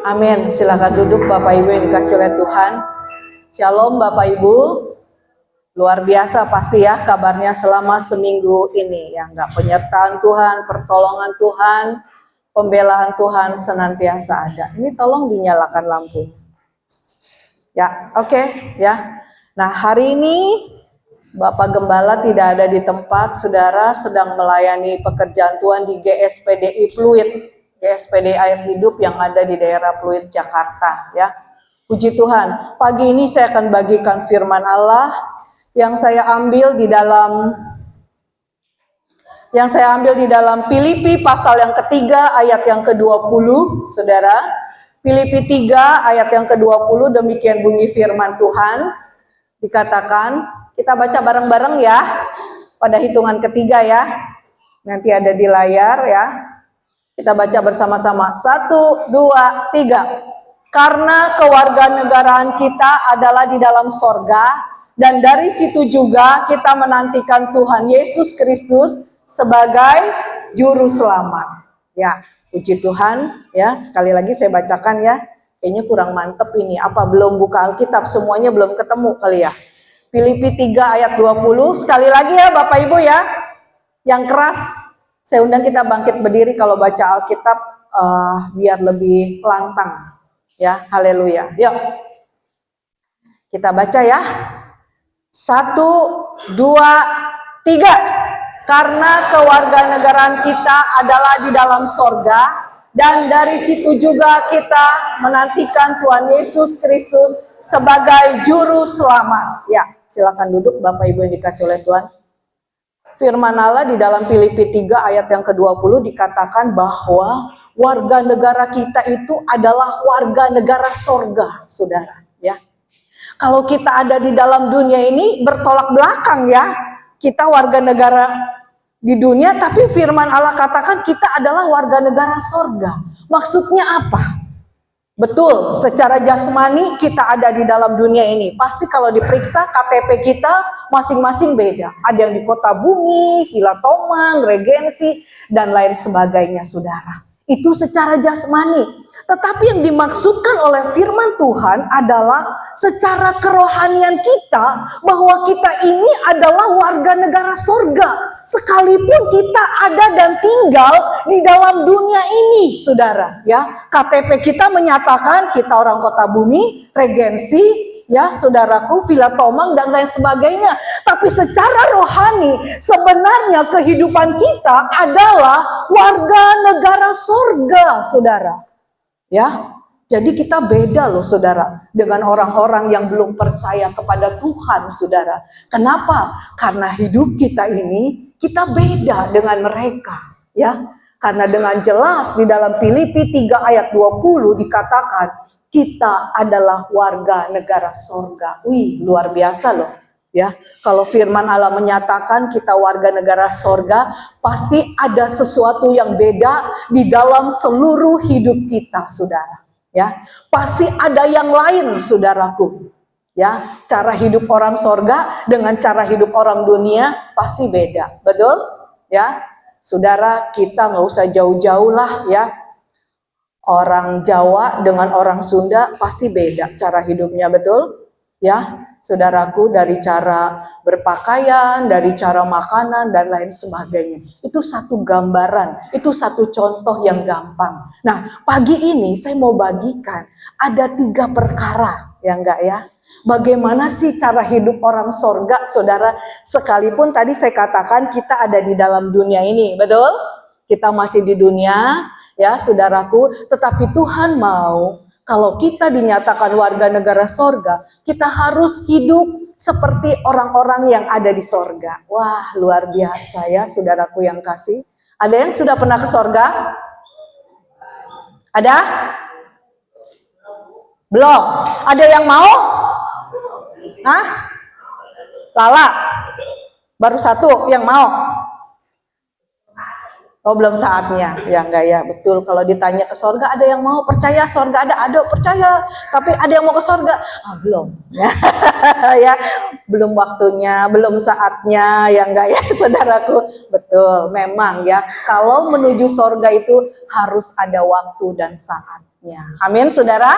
Amin. Silakan duduk Bapak Ibu yang dikasih oleh Tuhan. Shalom Bapak Ibu. Luar biasa pasti ya kabarnya selama seminggu ini. Ya, enggak, penyertaan Tuhan, pertolongan Tuhan, pembelaan Tuhan senantiasa ada. Ini tolong dinyalakan lampu. Ya, oke, ya. Nah, hari ini Bapak Gembala tidak ada di tempat, saudara sedang melayani pekerjaan Tuhan di GSPDI Pluit, GSPDI Air Hidup yang ada di daerah Pluit, Jakarta. Ya, puji Tuhan. Pagi ini saya akan bagikan firman Allah yang saya ambil di dalam Filipi pasal yang ketiga ayat yang ke-20, saudara. Filipi 3 ayat yang ke-20, demikian bunyi firman Tuhan. Dikatakan, kita baca bareng-bareng ya, pada hitungan ketiga ya. Nanti ada di layar ya. Kita baca bersama-sama. 1, 2, 3. Karena kewarganegaraan kita adalah di dalam sorga, dan dari situ juga kita menantikan Tuhan Yesus Kristus sebagai juru selamat. Ya, puji Tuhan ya. Sekali lagi saya bacakan ya. Kayaknya kurang mantep ini. Apa belum buka Alkitab? Semuanya belum ketemu kali ya. Filipi 3 ayat 20. Sekali lagi ya Bapak Ibu ya. Yang keras. Saya undang kita bangkit berdiri kalau baca Alkitab biar lebih lantang. Ya, haleluya. Yuk. Kita baca ya. 1, 2, 3. Karena kewarganegaraan kita adalah di dalam sorga, dan dari situ juga kita menantikan Tuhan Yesus Kristus sebagai juru selamat. Ya, silakan duduk Bapak Ibu yang dikasih oleh Tuhan. Firman Allah di dalam Filipi 3 ayat yang ke-20 dikatakan bahwa warga negara kita itu adalah warga negara sorga, saudara. Ya, kalau kita ada di dalam dunia ini bertolak belakang ya. Kita warga negara di dunia, tapi firman Allah katakan kita adalah warga negara sorga. Maksudnya apa? Betul, secara jasmani kita ada di dalam dunia ini. Pasti kalau diperiksa KTP kita masing-masing beda. Ada yang di kota bumi, Villa Tomang, Regensi, dan lain sebagainya, saudara. Itu secara jasmani. Tetapi yang dimaksudkan oleh firman Tuhan adalah secara kerohanian kita, bahwa kita ini adalah warga negara sorga. Sekalipun kita ada dan tinggal di dalam dunia ini, saudara. Ya, KTP kita menyatakan kita orang kota bumi, Regensi, ya saudaraku, Villa Tomang dan lain sebagainya. Tapi secara rohani sebenarnya kehidupan kita adalah warga negara sorga, saudara. Ya, jadi kita beda loh saudara dengan orang-orang yang belum percaya kepada Tuhan, saudara. Kenapa? Karena hidup kita ini kita beda dengan mereka, ya. Karena dengan jelas di dalam Filipi 3 ayat 20 dikatakan kita adalah warga negara sorga. Wih, luar biasa loh. Ya, kalau firman Allah menyatakan kita warga negara sorga, pasti ada sesuatu yang beda di dalam seluruh hidup kita, saudara. Ya, pasti ada yang lain, saudaraku. Ya, cara hidup orang sorga dengan cara hidup orang dunia pasti beda, betul? Ya, saudara, kita nggak usah jauh-jauh lah, ya. Orang Jawa dengan orang Sunda pasti beda cara hidupnya, betul? Ya, saudaraku, dari cara berpakaian, dari cara makanan, dan lain sebagainya. Itu satu gambaran, itu satu contoh yang gampang. Nah, pagi ini saya mau bagikan, ada 3 perkara, ya enggak ya? Bagaimana sih cara hidup orang sorga, saudara? Sekalipun tadi saya katakan kita ada di dalam dunia ini, betul? Kita masih di dunia, ya saudaraku, tetapi Tuhan mau kalau kita dinyatakan warga negara sorga, kita harus hidup seperti orang-orang yang ada di sorga. Wah, luar biasa ya saudaraku yang kasih. Ada yang sudah pernah ke sorga? Ada? Belum? Ada yang mau? Hah? Lala? Baru 1 yang mau? Oh, belum saatnya. Ya enggak ya, betul. Kalau ditanya ke sorga, ada yang mau percaya sorga ada percaya. Tapi ada yang mau ke sorga? Belum. Ya, belum waktunya, belum saatnya, ya enggak ya, saudaraku. Betul, memang ya. Kalau menuju sorga itu harus ada waktu dan saat. Amin, saudara.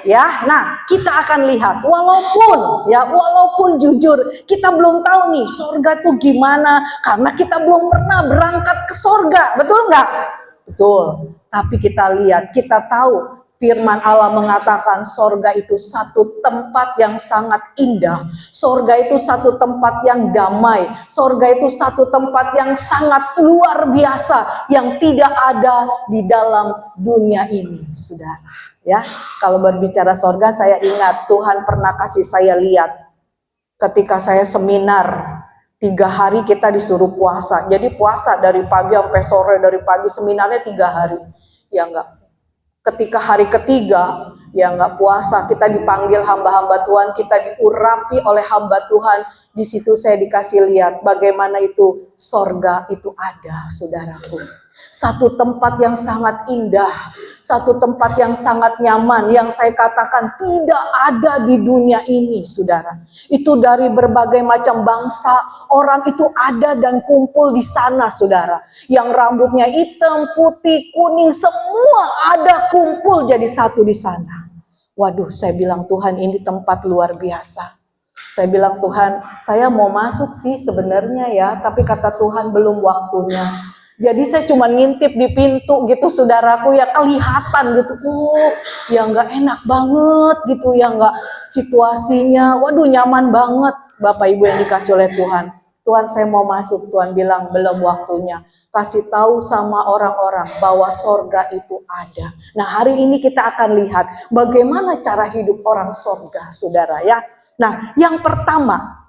Ya, nah kita akan lihat walaupun jujur kita belum tahu nih sorga itu gimana karena kita belum pernah berangkat ke sorga, betul nggak? Betul. Tapi kita lihat, kita tahu firman Allah mengatakan sorga itu satu tempat yang sangat indah. Sorga itu satu tempat yang damai. Sorga itu satu tempat yang sangat luar biasa yang tidak ada di dalam dunia ini, saudara. Ya, kalau berbicara sorga, saya ingat Tuhan pernah kasih saya lihat ketika saya seminar 3 hari kita disuruh puasa. Jadi puasa dari pagi sampai sore, dari pagi seminarnya 3 hari. Ya enggak. Ketika hari ketiga, ya enggak puasa, kita dipanggil hamba-hamba Tuhan, kita diurapi oleh hamba Tuhan. Di situ saya dikasih lihat bagaimana itu sorga itu ada, saudaraku. Satu tempat yang sangat indah, satu tempat yang sangat nyaman, yang saya katakan tidak ada di dunia ini, saudara. Itu dari berbagai macam bangsa, orang itu ada dan kumpul di sana, saudara. Yang rambutnya hitam, putih, kuning, semua ada kumpul jadi satu di sana. Waduh, saya bilang Tuhan ini tempat luar biasa. Saya bilang Tuhan, saya mau masuk sih sebenarnya ya, tapi kata Tuhan belum waktunya. Jadi saya cuma ngintip di pintu gitu, saudaraku, ya kelihatan gitu, ya nggak enak banget gitu, ya nggak situasinya, waduh nyaman banget. Bapak Ibu yang dikasih oleh Tuhan, Tuhan saya mau masuk, Tuhan bilang belum waktunya. Kasih tahu sama orang-orang bahwa sorga itu ada. Nah hari ini kita akan lihat bagaimana cara hidup orang sorga, saudara ya. Nah yang pertama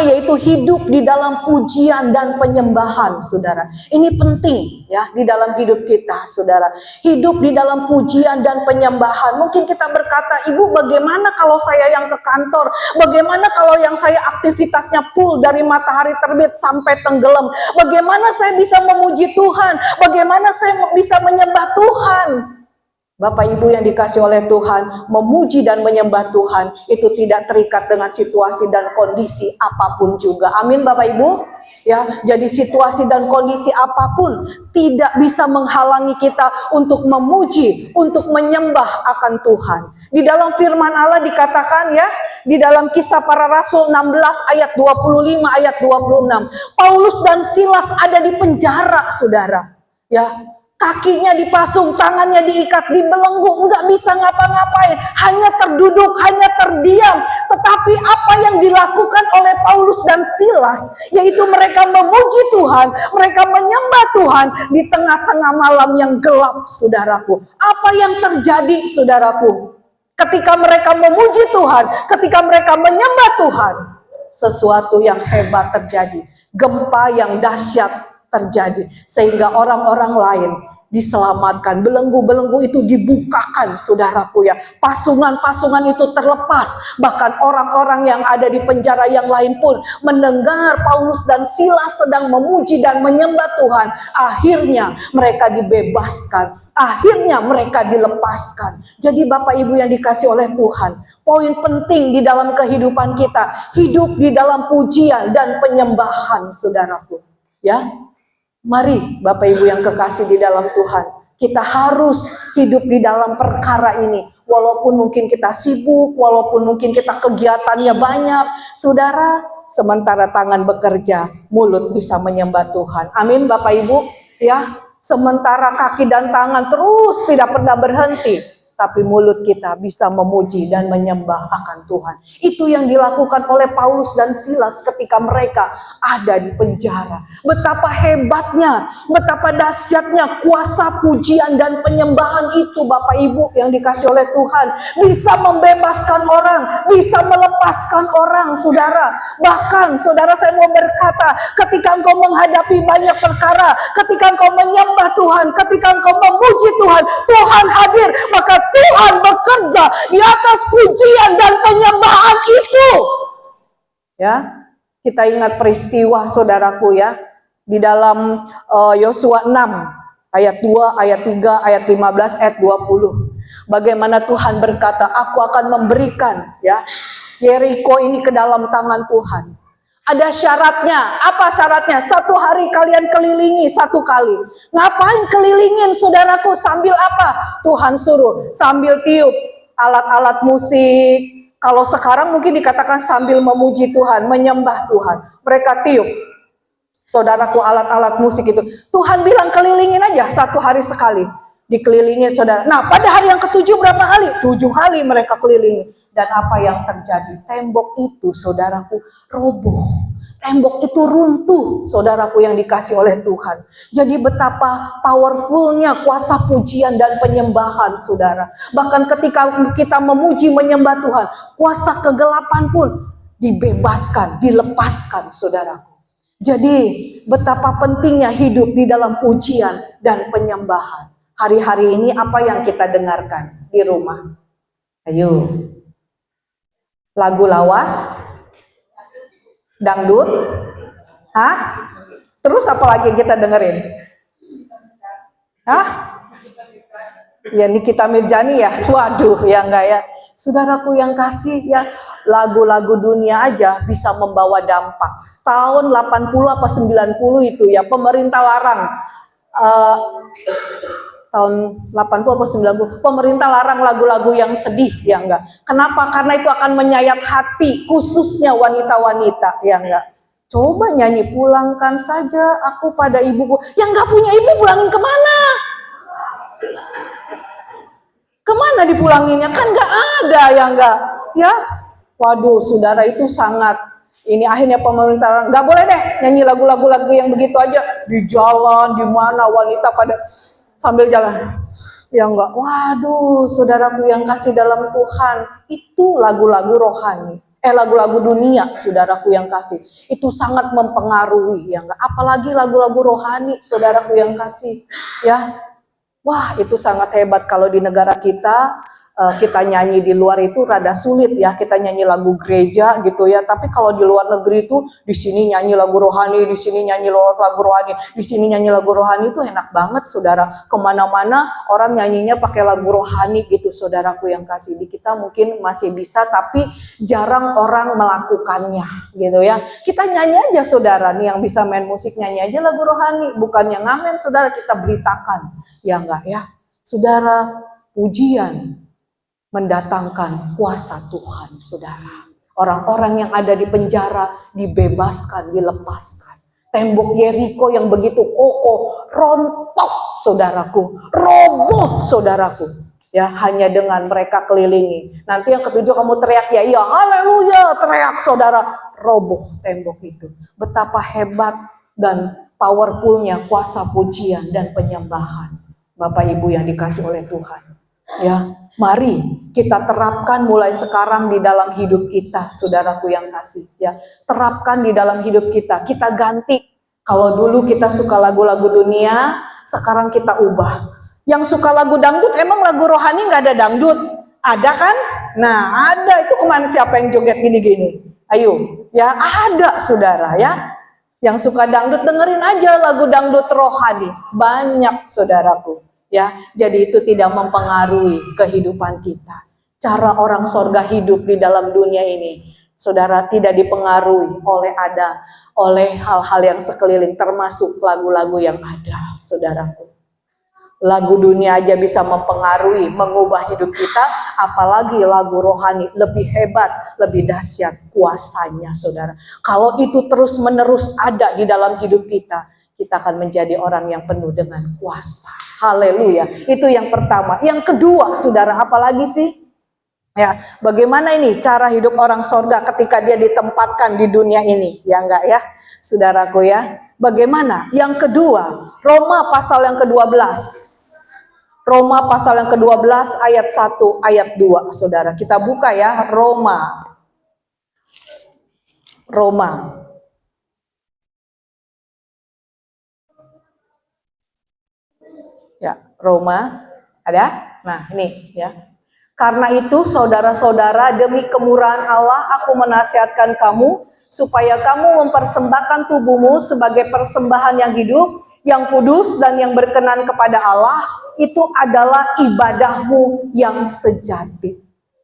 yaitu hidup di dalam pujian dan penyembahan, saudara. Ini penting ya di dalam hidup kita, saudara. Hidup di dalam pujian dan penyembahan. Mungkin kita berkata, Ibu bagaimana kalau saya yang ke kantor? Bagaimana kalau yang saya aktivitasnya full dari matahari terbit sampai tenggelam? Bagaimana saya bisa memuji Tuhan? Bagaimana saya bisa menyembah Tuhan? Bapak Ibu yang dikasih oleh Tuhan, memuji dan menyembah Tuhan itu tidak terikat dengan situasi dan kondisi apapun juga. Amin Bapak Ibu. Ya, jadi situasi dan kondisi apapun tidak bisa menghalangi kita untuk memuji, untuk menyembah akan Tuhan. Di dalam firman Allah dikatakan ya, di dalam Kisah Para Rasul 16 ayat 25 ayat 26, Paulus dan Silas ada di penjara, saudara. Ya, kakinya dipasung, tangannya diikat, dibelenggu, nggak bisa ngapa-ngapain, hanya terduduk, hanya terdiam. Tetapi apa yang dilakukan oleh Paulus dan Silas, yaitu mereka memuji Tuhan, mereka menyembah Tuhan di tengah-tengah malam yang gelap, saudaraku. Apa yang terjadi, saudaraku? Ketika mereka memuji Tuhan, ketika mereka menyembah Tuhan, sesuatu yang hebat terjadi, gempa yang dahsyat terjadi, sehingga orang-orang lain diselamatkan. Belenggu-belenggu itu dibukakan, saudaraku ya. Pasungan-pasungan itu terlepas. Bahkan orang-orang yang ada di penjara yang lain pun mendengar Paulus dan Silas sedang memuji dan menyembah Tuhan. Akhirnya mereka dibebaskan. Akhirnya mereka dilepaskan. Jadi Bapak Ibu yang dikasih oleh Tuhan, poin penting di dalam kehidupan kita, hidup di dalam pujian dan penyembahan, saudaraku. Ya, mari Bapak Ibu yang kekasih di dalam Tuhan, kita harus hidup di dalam perkara ini. Walaupun mungkin kita sibuk, walaupun mungkin kita kegiatannya banyak, saudara, sementara tangan bekerja, mulut bisa menyembah Tuhan. Amin Bapak Ibu ya. Sementara kaki dan tangan terus tidak pernah berhenti, tapi mulut kita bisa memuji dan menyembah akan Tuhan. Itu yang dilakukan oleh Paulus dan Silas ketika mereka ada di penjara. Betapa hebatnya, betapa dahsyatnya kuasa pujian dan penyembahan itu, Bapak Ibu yang dikasih oleh Tuhan. Bisa membebaskan orang, bisa melepaskan orang, saudara. Bahkan, saudara, saya mau berkata, ketika engkau menghadapi banyak perkara, ketika engkau menyembah Tuhan, ketika engkau memuji Tuhan, Tuhan hadir, maka Tuhan bekerja di atas pujian dan penyembahan itu. Ya, kita ingat peristiwa, saudaraku ya, di dalam Yosua 6 ayat 2, ayat 3, ayat 15, ayat 20. Bagaimana Tuhan berkata, aku akan memberikan ya Yeriko ini ke dalam tangan Tuhan. Ada syaratnya. Apa syaratnya? 1 hari kalian kelilingi 1 kali. Ngapain kelilingin saudaraku? Sambil apa? Tuhan suruh. Sambil tiup alat-alat musik. Kalau sekarang mungkin dikatakan sambil memuji Tuhan, menyembah Tuhan. Mereka tiup. Saudaraku, alat-alat musik itu. Tuhan bilang kelilingin aja 1 hari sekali. Dikelilingin saudara. Nah, pada hari yang ke-7 berapa kali? 7 kali mereka kelilingi. Dan apa yang terjadi? Tembok itu saudaraku roboh. Tembok itu runtuh, saudaraku yang dikasih oleh Tuhan. Jadi betapa powerfulnya kuasa pujian dan penyembahan, saudara. Bahkan ketika kita memuji menyembah Tuhan, kuasa kegelapan pun dibebaskan, dilepaskan, saudaraku. Jadi betapa pentingnya hidup di dalam pujian dan penyembahan. Hari-hari ini apa yang kita dengarkan di rumah? Ayo. Lagu lawas, dangdut, terus apa lagi yang kita dengerin? Ya Nikita Mirjani ya, waduh ya enggak ya. Saudaraku yang kasih ya, lagu-lagu dunia aja bisa membawa dampak. Tahun 80 apa 90 itu ya, pemerintah larang. Tahun 80 atau 90, pemerintah larang lagu-lagu yang sedih, ya enggak? Kenapa? Karena itu akan menyayat hati, khususnya wanita-wanita, ya enggak? Coba nyanyi, pulangkan saja aku pada ibuku. Yang enggak punya ibu pulangin kemana? Kemana dipulanginnya? Kan enggak ada, ya enggak? Ya, waduh, saudara itu sangat. Ini akhirnya pemerintah enggak boleh deh nyanyi lagu-lagu yang begitu aja di jalan, di mana wanita pada sambil jalan, ya enggak. Waduh, saudaraku yang kasih dalam Tuhan, itu lagu-lagu rohani, lagu-lagu dunia, saudaraku yang kasih, itu sangat mempengaruhi, ya enggak. Apalagi lagu-lagu rohani, saudaraku yang kasih, ya. Wah, itu sangat hebat kalau di negara kita. Kita nyanyi di luar itu rada sulit ya, kita nyanyi lagu gereja gitu ya. Tapi kalau di luar negeri itu, di sini nyanyi lagu rohani, di sini nyanyi lagu rohani, di sini nyanyi lagu rohani itu enak banget, saudara. Kemana-mana orang nyanyinya pakai lagu rohani gitu, saudaraku yang kasih. Di kita mungkin masih bisa, tapi jarang orang melakukannya gitu ya. Kita nyanyi aja, saudara, nih yang bisa main musik nyanyi aja lagu rohani, bukannya ngamen, saudara, kita beritakan, ya enggak ya, saudara. Pujian mendatangkan kuasa Tuhan, saudara. Orang-orang yang ada di penjara dibebaskan, dilepaskan. Tembok Yeriko yang begitu kokoh rontok, saudaraku, roboh, saudaraku. Ya, hanya dengan mereka kelilingi. Nanti yang ke-7 kamu teriak ya, iya, haleluya, teriak, saudara, roboh tembok itu. Betapa hebat dan powerfulnya kuasa pujian dan penyembahan, Bapak Ibu yang dikasih oleh Tuhan. Ya, mari kita terapkan mulai sekarang di dalam hidup kita, saudaraku yang kasih. Ya, terapkan di dalam hidup kita. Kita ganti. Kalau dulu kita suka lagu-lagu dunia, sekarang kita ubah. Yang suka lagu dangdut, emang lagu rohani nggak ada dangdut? Ada kan? Nah, ada. Itu kemana siapa yang joget gini-gini? Ayo, ya ada, saudara ya. Yang suka dangdut, dengerin aja lagu dangdut rohani. Banyak, saudaraku. Ya, jadi itu tidak mempengaruhi kehidupan kita. Cara orang sorga hidup di dalam dunia ini, saudara, tidak dipengaruhi oleh hal-hal yang sekeliling, termasuk lagu-lagu yang ada, saudaraku. Lagu dunia aja bisa mempengaruhi, mengubah hidup kita, apalagi lagu rohani lebih hebat, lebih dahsyat kuasanya, saudara. Kalau itu terus-menerus ada di dalam hidup kita, kita akan menjadi orang yang penuh dengan kuasa. Haleluya. Itu yang pertama. Yang kedua, saudara, apalagi sih? Ya, bagaimana ini cara hidup orang sorga ketika dia ditempatkan di dunia ini? Ya enggak ya, saudaraku ya. Bagaimana? Yang kedua, Roma pasal yang ke-12. Roma pasal yang ke-12 ayat 1, ayat 2, saudara. Kita buka ya, Roma. Ya, Roma, ada? Nah, ini ya. Karena itu, saudara-saudara, demi kemurahan Allah, aku menasihatkan kamu, supaya kamu mempersembahkan tubuhmu sebagai persembahan yang hidup, yang kudus, dan yang berkenan kepada Allah. Itu adalah ibadahmu yang sejati.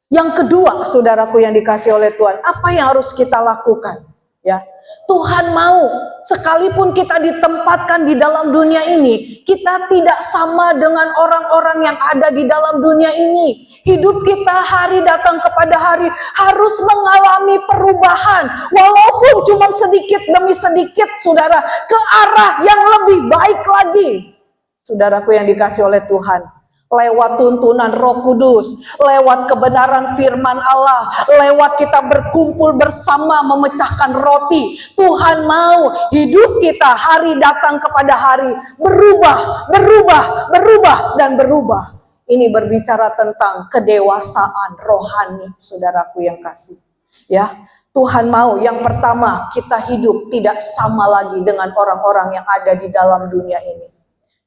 Yang kedua, saudaraku yang dikasih oleh Tuhan, apa yang harus kita lakukan? Ya, Tuhan mau sekalipun kita ditempatkan di dalam dunia ini, kita tidak sama dengan orang-orang yang ada di dalam dunia ini. Hidup kita hari datang kepada hari harus mengalami perubahan, walaupun cuma sedikit demi sedikit, saudara, ke arah yang lebih baik lagi. Saudaraku yang dikasih oleh Tuhan, lewat tuntunan Roh Kudus, lewat kebenaran firman Allah, lewat kita berkumpul bersama memecahkan roti, Tuhan mau hidup kita hari datang kepada hari berubah, dan berubah. Ini berbicara tentang kedewasaan rohani, saudaraku yang kasih. Ya, Tuhan mau yang pertama kita hidup tidak sama lagi dengan orang-orang yang ada di dalam dunia ini.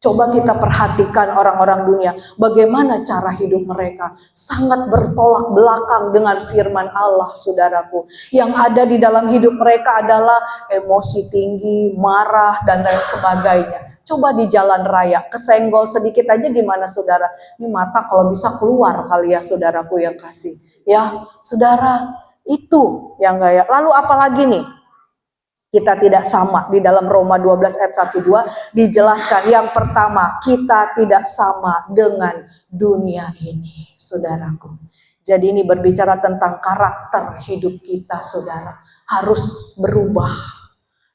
Coba kita perhatikan orang-orang dunia, bagaimana cara hidup mereka. Sangat bertolak belakang dengan firman Allah, saudaraku. Yang ada di dalam hidup mereka adalah emosi tinggi, marah, dan lain sebagainya. Coba di jalan raya, kesenggol sedikit aja gimana saudara? Ini mata kalau bisa keluar kali ya saudaraku yang kasih. Ya, saudara, itu yang gak ya. Lalu apalagi nih? Kita tidak sama. Di dalam Roma 12 ayat 1-2 dijelaskan yang pertama, kita tidak sama dengan dunia ini, saudaraku. Jadi ini berbicara tentang karakter hidup kita, saudara. Harus berubah.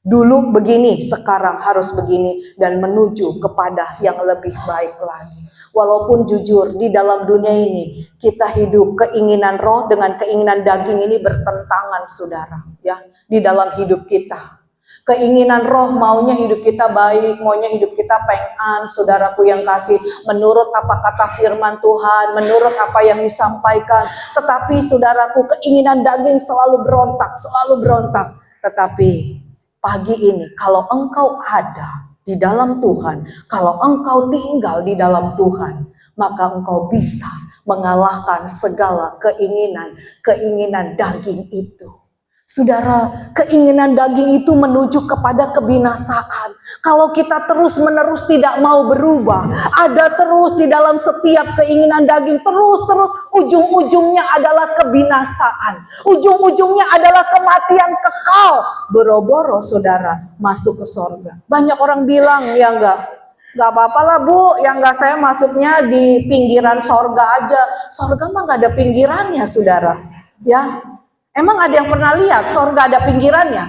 Dulu begini, sekarang harus begini, dan menuju kepada yang lebih baik lagi. Walaupun jujur di dalam dunia ini kita hidup keinginan roh dengan keinginan daging ini bertentangan, saudara. Ya, di dalam hidup kita. Keinginan roh maunya hidup kita baik, maunya hidup kita pengen, saudaraku yang kasih, menurut apa kata firman Tuhan, menurut apa yang disampaikan. Tetapi saudaraku, keinginan daging selalu berontak. Tetapi pagi ini, kalau engkau ada di dalam Tuhan, kalau engkau tinggal di dalam Tuhan, maka engkau bisa mengalahkan segala keinginan daging itu. Saudara, keinginan daging itu menuju kepada kebinasaan. Kalau kita terus-menerus tidak mau berubah, ada terus di dalam setiap keinginan daging, terus ujung-ujungnya adalah kebinasaan. Ujung-ujungnya adalah kematian kekal. Boro-boro saudara masuk ke sorga. Banyak orang bilang, ya enggak apa-apa lah bu, yang enggak saya masuknya di pinggiran sorga aja. Sorga mah enggak ada pinggirannya saudara. Ya. Emang ada yang pernah lihat sorga ada pinggirannya?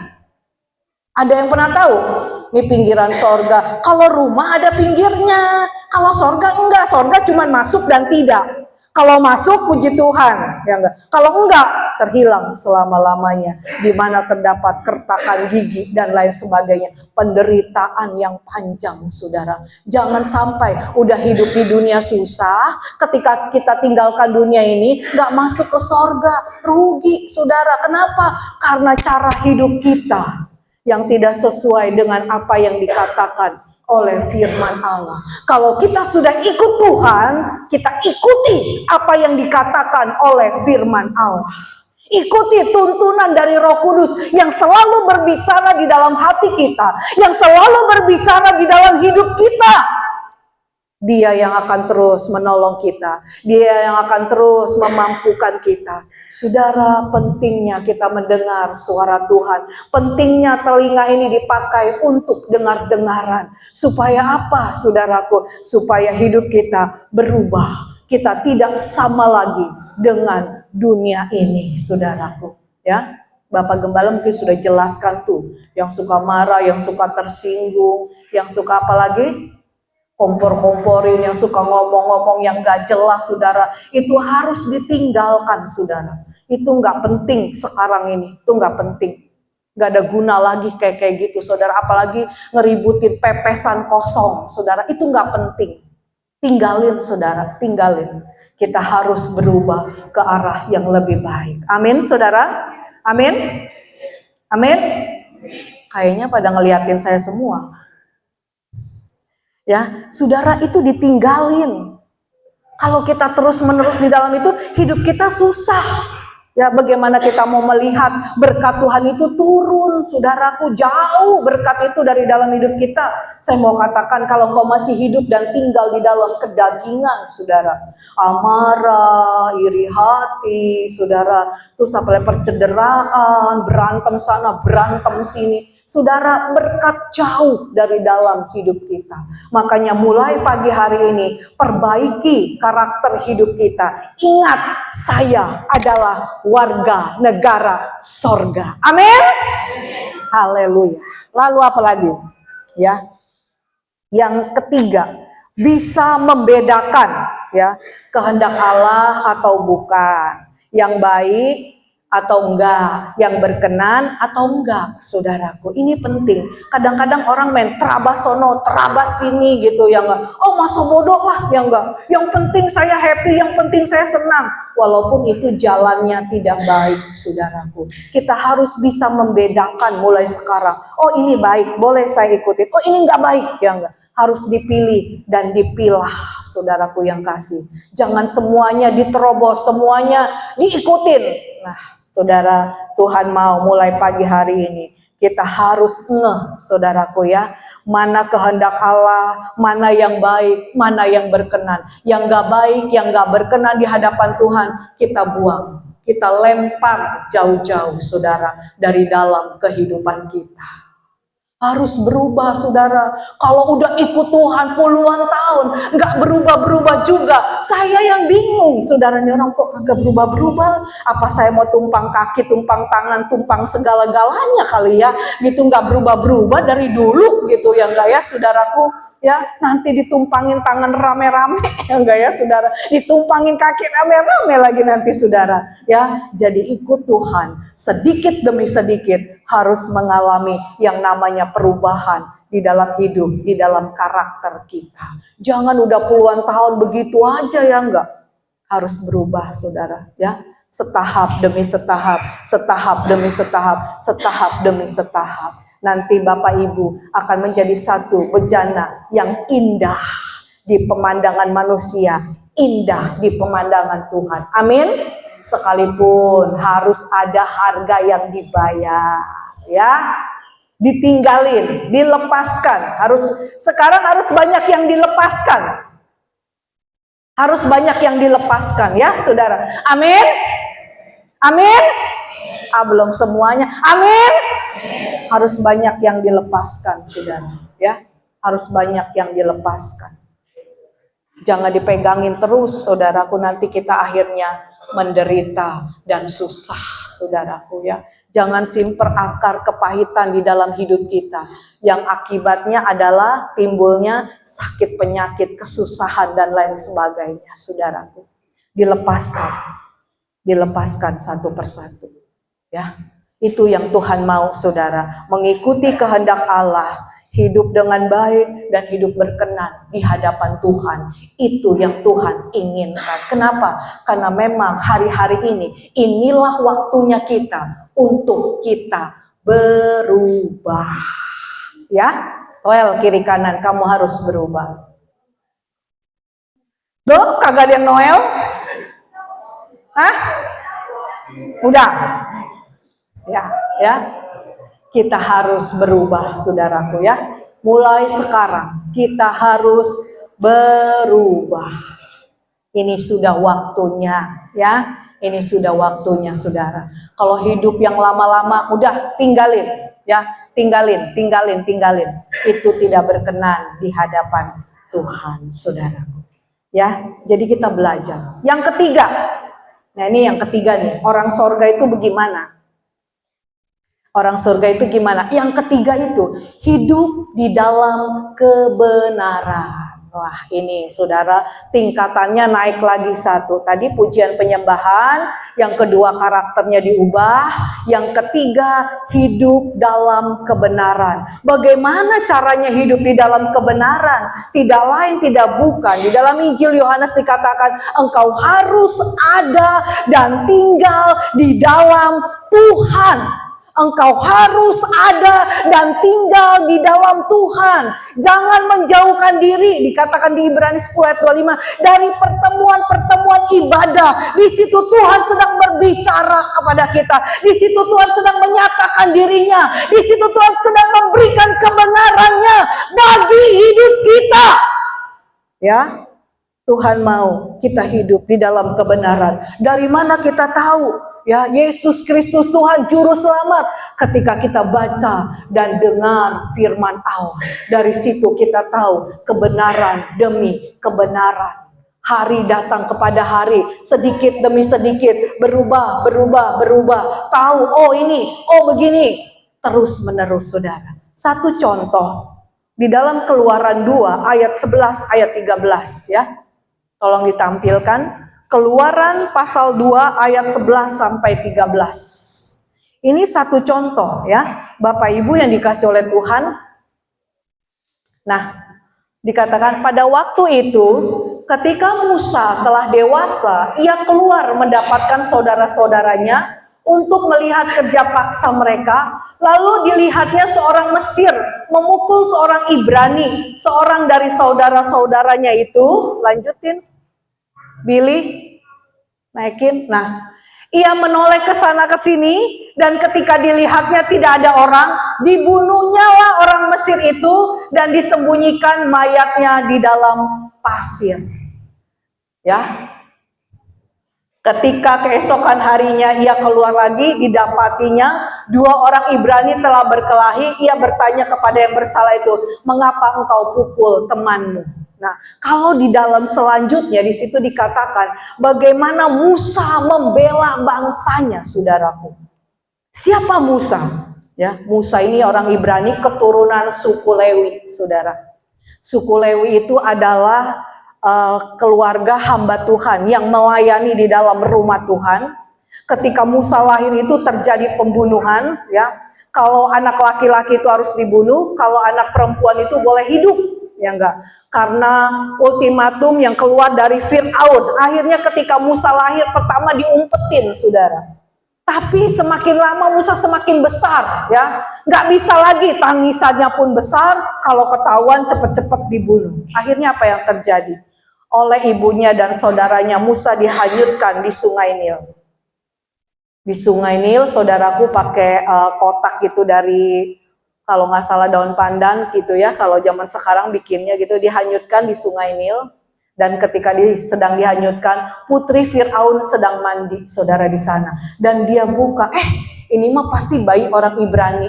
Ada yang pernah tahu? Ini pinggiran sorga. Kalau rumah ada pinggirnya. Kalau sorga enggak. Sorga cuma masuk dan tidak. Kalau masuk puji Tuhan, ya enggak. Kalau enggak terhilang selama-lamanya. Di mana terdapat kertakan gigi dan lain sebagainya. Penderitaan yang panjang, saudara. Jangan sampai udah hidup di dunia susah, ketika kita tinggalkan dunia ini, gak masuk ke sorga. Rugi, saudara. Kenapa? Karena cara hidup kita yang tidak sesuai dengan apa yang dikatakan oleh firman Allah. Kalau kita sudah ikut Tuhan, kita ikuti apa yang dikatakan oleh firman Allah. Ikuti tuntunan dari Roh Kudus yang selalu berbicara di dalam hati kita, yang selalu berbicara di dalam hidup kita. Dia yang akan terus menolong kita, dia yang akan terus memampukan kita. Saudara, pentingnya kita mendengar suara Tuhan, pentingnya telinga ini dipakai untuk dengar-dengaran. Supaya apa, saudaraku? Supaya hidup kita berubah. Kita tidak sama lagi dengan dunia ini, saudaraku. Ya, Bapak Gembala mungkin sudah jelaskan tuh, yang suka marah, yang suka tersinggung, yang suka apa lagi? Kompor-komporin, yang suka ngomong-ngomong yang gak jelas, saudara. Itu harus ditinggalkan, saudara. Itu gak penting sekarang ini, itu gak penting. Gak ada guna lagi kayak gitu, saudara. Apalagi ngeributin pepesan kosong, saudara. Itu gak penting. Tinggalin, saudara, tinggalin. Kita harus berubah ke arah yang lebih baik. Amin, saudara? Amin? Amin? Kayaknya pada ngeliatin saya semua. Ya, saudara, itu ditinggalin. Kalau kita terus-menerus di dalam itu, hidup kita susah. Ya, bagaimana kita mau melihat berkat Tuhan itu turun, saudaraku, jauh berkat itu dari dalam hidup kita. Saya mau katakan, kalau kau masih hidup dan tinggal di dalam kedagingan, saudara, amarah, iri hati, saudara, terus apa percederaan, berantem sana, berantem sini, saudara, berkat jauh dari dalam hidup kita. Makanya mulai pagi hari ini, perbaiki karakter hidup kita. Ingat, saya adalah warga negara sorga. Amin. Haleluya. Lalu apa lagi? Ya, yang ketiga, bisa membedakan ya kehendak Allah atau bukan, yang baik atau enggak, yang berkenan atau enggak, saudaraku. Ini penting. Kadang-kadang orang main terabas sono, terabas sini gitu, yang enggak. Oh, masa bodoh lah, yang enggak. Yang penting saya happy, yang penting saya senang. Walaupun itu jalannya tidak baik, saudaraku. Kita harus bisa membedakan mulai sekarang. Oh, ini baik, boleh saya ikutin. Oh, ini enggak baik, ya enggak. Harus dipilih dan dipilah, saudaraku yang kasih. Jangan semuanya diterobos, semuanya diikutin. Nah, saudara, Tuhan mau mulai pagi hari ini kita harus ngeh, saudaraku ya, mana kehendak Allah, mana yang baik, mana yang berkenan. Yang gak baik, yang gak berkenan di hadapan Tuhan, kita buang, kita lempar jauh-jauh, saudara, dari dalam kehidupan kita. Harus berubah, saudara. Kalau udah ikut Tuhan puluhan tahun, nggak berubah-berubah juga. Saya yang bingung, saudara, ini orang kok kagak berubah-berubah. Apa saya mau tumpang kaki, tumpang tangan, tumpang segala-galanya kali ya? Gitu, nggak berubah-berubah dari dulu gitu ya, enggak ya, saudaraku? Ya, nanti ditumpangin tangan rame-rame, ya enggak ya, saudara? Ditumpangin kaki rame-rame lagi nanti, saudara. Ya, jadi ikut Tuhan sedikit demi sedikit harus mengalami yang namanya perubahan di dalam hidup, di dalam karakter kita. Jangan udah puluhan tahun begitu aja ya, enggak. Harus berubah, saudara, ya. Setahap demi setahap, setahap demi setahap, setahap demi setahap. Nanti Bapak Ibu akan menjadi satu bejana yang indah di pemandangan manusia, indah di pemandangan Tuhan. Amin. Sekalipun harus ada harga yang dibayar, ya, ditinggalin, dilepaskan. Sekarang harus banyak yang dilepaskan. Harus banyak yang dilepaskan, ya, saudara. Amin. Amin. Belum semuanya. Amin. Harus banyak yang dilepaskan, saudara, ya. Harus banyak yang dilepaskan. Jangan dipegangin terus, saudaraku, nanti kita akhirnya menderita dan susah, saudaraku, ya. Jangan simper akar kepahitan di dalam hidup kita, yang akibatnya adalah timbulnya sakit, penyakit, kesusahan dan lain sebagainya, saudaraku. Dilepaskan, dilepaskan satu persatu, ya. Itu yang Tuhan mau, saudara, mengikuti kehendak Allah, hidup dengan baik dan hidup berkenan di hadapan Tuhan. Itu yang Tuhan inginkan. Kenapa? Karena memang hari-hari ini, inilah waktunya kita untuk kita berubah. Ya, Noel kiri kanan, kamu harus berubah. Loh, kagak ada yang Noel? Hah? Udah? Ya, kita harus berubah, saudaraku, ya. Mulai sekarang kita harus berubah. Ini sudah waktunya, ya. Ini sudah waktunya, saudara. Kalau hidup yang lama-lama, udah tinggalin, ya, tinggalin. Itu tidak berkenan di hadapan Tuhan, saudaraku. Ya, jadi kita belajar. Yang ketiga, nah ini yang ketiga nih, orang sorga itu bagaimana? Orang surga itu gimana? Yang ketiga itu hidup di dalam kebenaran. Wah, ini saudara, tingkatannya naik lagi satu. Tadi pujian penyembahan, yang kedua karakternya diubah, yang ketiga hidup dalam kebenaran. Bagaimana caranya hidup di dalam kebenaran? Tidak lain tidak bukan, di dalam Injil Yohanes dikatakan engkau harus ada dan tinggal di dalam Tuhan. Engkau harus ada dan tinggal di dalam Tuhan. Jangan menjauhkan diri, dikatakan di Ibrani 10 ayat 25, dari pertemuan-pertemuan ibadah. Di situ Tuhan sedang berbicara kepada kita. Di situ Tuhan sedang menyatakan dirinya. Di situ Tuhan sedang memberikan kebenarannya bagi hidup kita. Ya, Tuhan mau kita hidup di dalam kebenaran. Dari mana kita tahu? Ya, Yesus Kristus Tuhan Juru Selamat. Ketika kita baca dan dengar firman Allah, dari situ kita tahu kebenaran demi kebenaran. Hari datang kepada hari, sedikit demi sedikit, berubah. Tahu, oh ini, oh begini. Terus menerus, saudara. Satu contoh, di dalam Keluaran 2 ayat 11 ayat 13 ya. Tolong ditampilkan. Keluaran pasal 2 ayat 11 sampai 13. Ini satu contoh ya, Bapak Ibu yang dikasih oleh Tuhan. Nah, dikatakan pada waktu itu ketika Musa telah dewasa, ia keluar mendapatkan saudara-saudaranya untuk melihat kerja paksa mereka. Lalu dilihatnya seorang Mesir memukul seorang Ibrani, seorang dari saudara-saudaranya itu. Lanjutin. Billy, naikin. Nah, ia menoleh ke sana ke sini dan ketika dilihatnya tidak ada orang, dibunuhnya lah orang Mesir itu dan disembunyikan mayatnya di dalam pasir. Ya. Ketika keesokan harinya ia keluar lagi, didapatinya dua orang Ibrani telah berkelahi. Ia bertanya kepada yang bersalah itu, "Mengapa engkau pukul temanmu?" Nah, kalau di dalam selanjutnya di situ dikatakan bagaimana Musa membela bangsanya, saudaraku. Siapa Musa? Ya, Musa ini orang Ibrani keturunan suku Lewi, saudara. Suku Lewi itu adalah keluarga hamba Tuhan yang melayani di dalam rumah Tuhan. Ketika Musa lahir itu terjadi pembunuhan, ya. Kalau anak laki-laki itu harus dibunuh, kalau anak perempuan itu boleh hidup, ya enggak. Karena ultimatum yang keluar dari Fir'aun. Akhirnya ketika Musa lahir pertama diumpetin, saudara. Tapi semakin lama Musa semakin besar, ya. Nggak bisa lagi, tangisannya pun besar. Kalau ketahuan cepet-cepet dibunuh. Akhirnya apa yang terjadi? Oleh ibunya dan saudaranya Musa dihanyutkan di Sungai Nil. Di Sungai Nil, saudaraku pakai kotak gitu dari, kalau nggak salah daun pandan gitu ya, kalau zaman sekarang bikinnya gitu, dihanyutkan di Sungai Nil. Dan ketika sedang dihanyutkan, putri Fir'aun sedang mandi, saudara, di sana. Dan dia buka, ini mah pasti bayi orang Ibrani.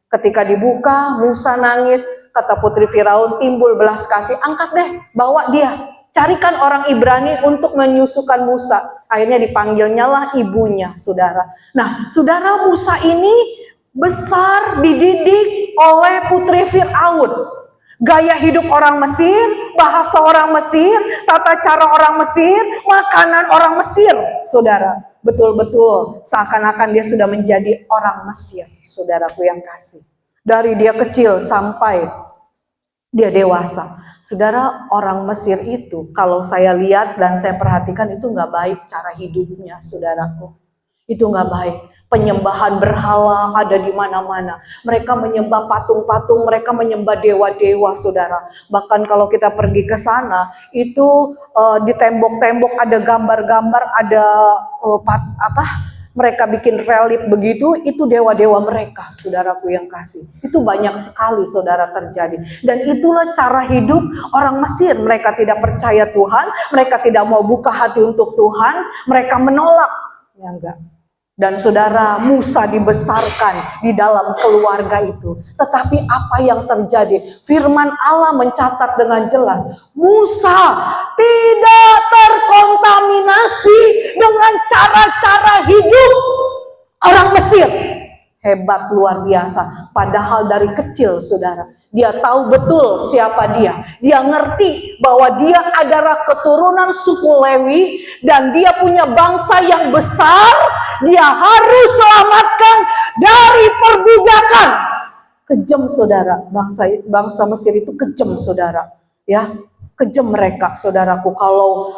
Ketika dibuka, Musa nangis, kata putri Fir'aun, timbul belas kasih, angkat deh, bawa dia. Carikan orang Ibrani untuk menyusukan Musa. Akhirnya dipanggilnya lah ibunya, saudara. Nah, saudara, Musa ini besar dididik oleh putri Fir'aun. Gaya hidup orang Mesir, bahasa orang Mesir, tata cara orang Mesir, makanan orang Mesir, saudara. Betul-betul seakan-akan dia sudah menjadi orang Mesir, saudaraku yang kasih. Dari dia kecil sampai dia dewasa. Saudara, orang Mesir itu kalau saya lihat dan saya perhatikan itu nggak baik cara hidupnya, saudaraku. Itu nggak baik. Penyembahan berhala ada di mana-mana. Mereka menyembah patung-patung, mereka menyembah dewa-dewa, saudara. Bahkan kalau kita pergi ke sana, itu di tembok-tembok ada gambar-gambar, ada mereka bikin relief begitu, itu dewa-dewa mereka, saudaraku yang kasih. Itu banyak sekali, saudara, terjadi. Dan itulah cara hidup orang Mesir. Mereka tidak percaya Tuhan, mereka tidak mau buka hati untuk Tuhan, mereka menolak. Ya enggak. Dan saudara, Musa dibesarkan di dalam keluarga itu. Tetapi apa yang terjadi? Firman Allah mencatat dengan jelas, Musa tidak terkontaminasi dengan cara-cara hidup orang Mesir. Hebat, luar biasa. Padahal dari kecil, saudara, dia tahu betul siapa dia. Dia ngerti bahwa dia adalah keturunan suku Lewi dan dia punya bangsa yang besar. Dia harus selamatkan dari perbudakan. Kejam, saudara. Bangsa Mesir itu kejam, saudara. Ya, kejam mereka, saudaraku. Kalau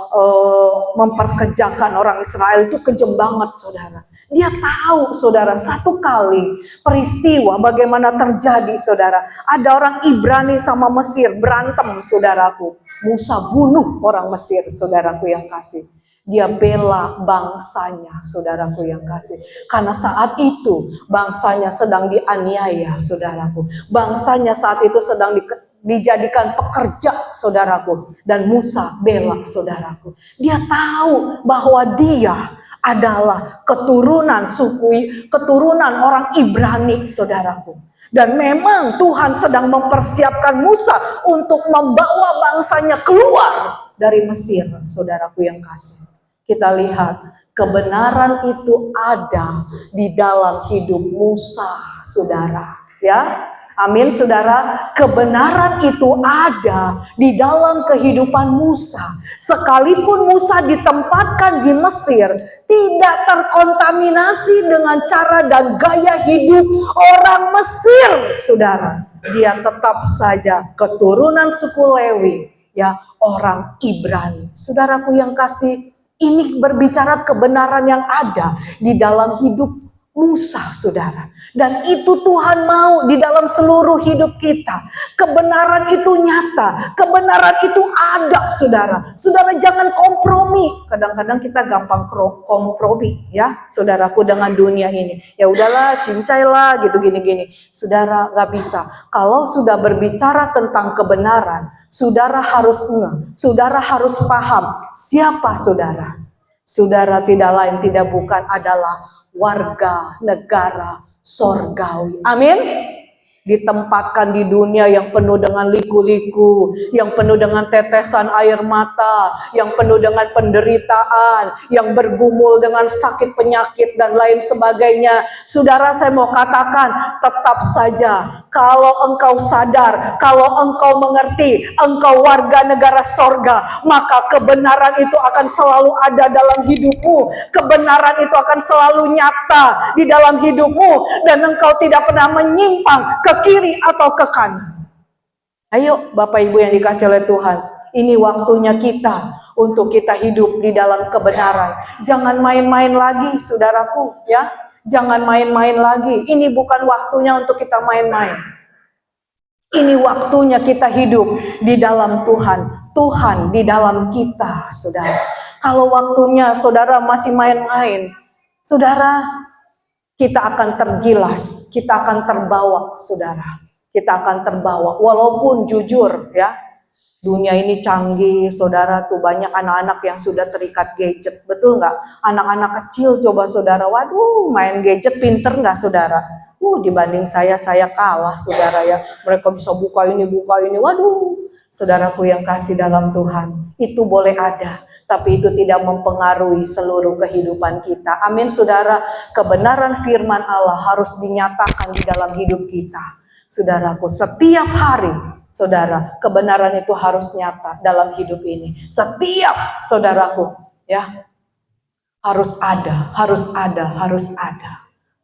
memperkejakan orang Israel itu kejam banget, saudara. Dia tahu, saudara, satu kali peristiwa bagaimana terjadi, saudara. Ada orang Ibrani sama Mesir berantem, saudaraku. Musa bunuh orang Mesir, saudaraku yang kasih. Dia bela bangsanya, saudaraku yang kasih. Karena saat itu bangsanya sedang dianiaya, saudaraku. Bangsanya saat itu sedang dijadikan pekerja, saudaraku. Dan Musa bela, saudaraku. Dia tahu bahwa dia adalah keturunan orang Ibrani, saudaraku. Dan memang Tuhan sedang mempersiapkan Musa untuk membawa bangsanya keluar dari Mesir, saudaraku yang kasih. Kita lihat kebenaran itu ada di dalam hidup Musa, saudara. Ya, amin, saudara. Kebenaran itu ada di dalam kehidupan Musa. Sekalipun Musa ditempatkan di Mesir, tidak terkontaminasi dengan cara dan gaya hidup orang Mesir, saudara. Dia tetap saja keturunan suku Lewi, ya, orang Ibrani. Saudaraku yang kasih, ini berbicara kebenaran yang ada di dalam hidup Musa, saudara. Dan itu Tuhan mau di dalam seluruh hidup kita. Kebenaran itu nyata, kebenaran itu ada, saudara. Saudara jangan kompromi. Kadang-kadang kita gampang kompromi, ya, saudaraku, dengan dunia ini. Ya udahlah, cincailah, gitu gini-gini. Saudara gak bisa. Kalau sudah berbicara tentang kebenaran, saudara harus saudara harus paham siapa saudara. Saudara tidak lain tidak bukan adalah warga negara sorgawi. Amin. Ditempatkan di dunia yang penuh dengan liku-liku, yang penuh dengan tetesan air mata, yang penuh dengan penderitaan, yang bergumul dengan sakit penyakit dan lain sebagainya. Saudara, saya mau katakan, tetap saja kalau engkau sadar, kalau engkau mengerti, engkau warga negara sorga, maka kebenaran itu akan selalu ada dalam hidupmu. Kebenaran itu akan selalu nyata di dalam hidupmu, dan engkau tidak pernah menyimpang ke kiri atau ke kanan. Ayo Bapak Ibu yang dikasih oleh Tuhan, ini waktunya kita untuk kita hidup di dalam kebenaran. Jangan main-main lagi, saudaraku, ya. Jangan main-main lagi. Ini bukan waktunya untuk kita main-main. Ini waktunya kita hidup di dalam Tuhan. Tuhan di dalam kita, saudara. Kalau waktunya saudara masih main-main, saudara, kita akan tergilas, kita akan terbawa, saudara. Kita akan terbawa, walaupun jujur, ya, dunia ini canggih, saudara, tuh banyak anak-anak yang sudah terikat gadget, betul nggak? Anak-anak kecil coba saudara, waduh, main gadget pinter nggak, saudara? Dibanding saya kalah, saudara, ya. Mereka bisa buka ini, waduh. Saudaraku yang kasih dalam Tuhan, itu boleh ada, tapi itu tidak mempengaruhi seluruh kehidupan kita. Amin, saudara. Kebenaran firman Allah harus dinyatakan di dalam hidup kita, saudaraku. Setiap hari, saudara, kebenaran itu harus nyata dalam hidup ini. Setiap, saudaraku, ya, harus ada.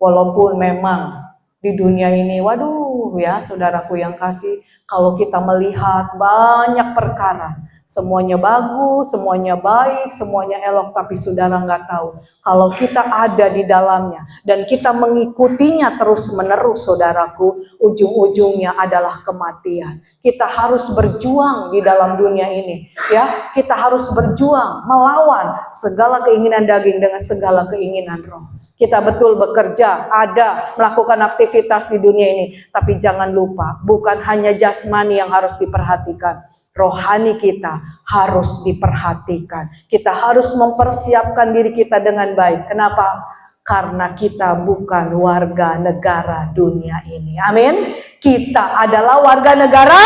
Walaupun memang di dunia ini, waduh, ya, saudaraku yang kasih, kalau kita melihat banyak perkara, semuanya bagus, semuanya baik, semuanya elok, tapi saudara nggak tahu kalau kita ada di dalamnya dan kita mengikutinya terus-menerus, saudaraku, ujung-ujungnya adalah kematian. Kita harus berjuang di dalam dunia ini, ya. Kita harus berjuang melawan segala keinginan daging dengan segala keinginan roh. Kita betul bekerja, ada, melakukan aktivitas di dunia ini. Tapi jangan lupa, bukan hanya jasmani yang harus diperhatikan. Rohani kita harus diperhatikan. Kita harus mempersiapkan diri kita dengan baik. Kenapa? Karena kita bukan warga negara dunia ini. Amin. Kita adalah warga negara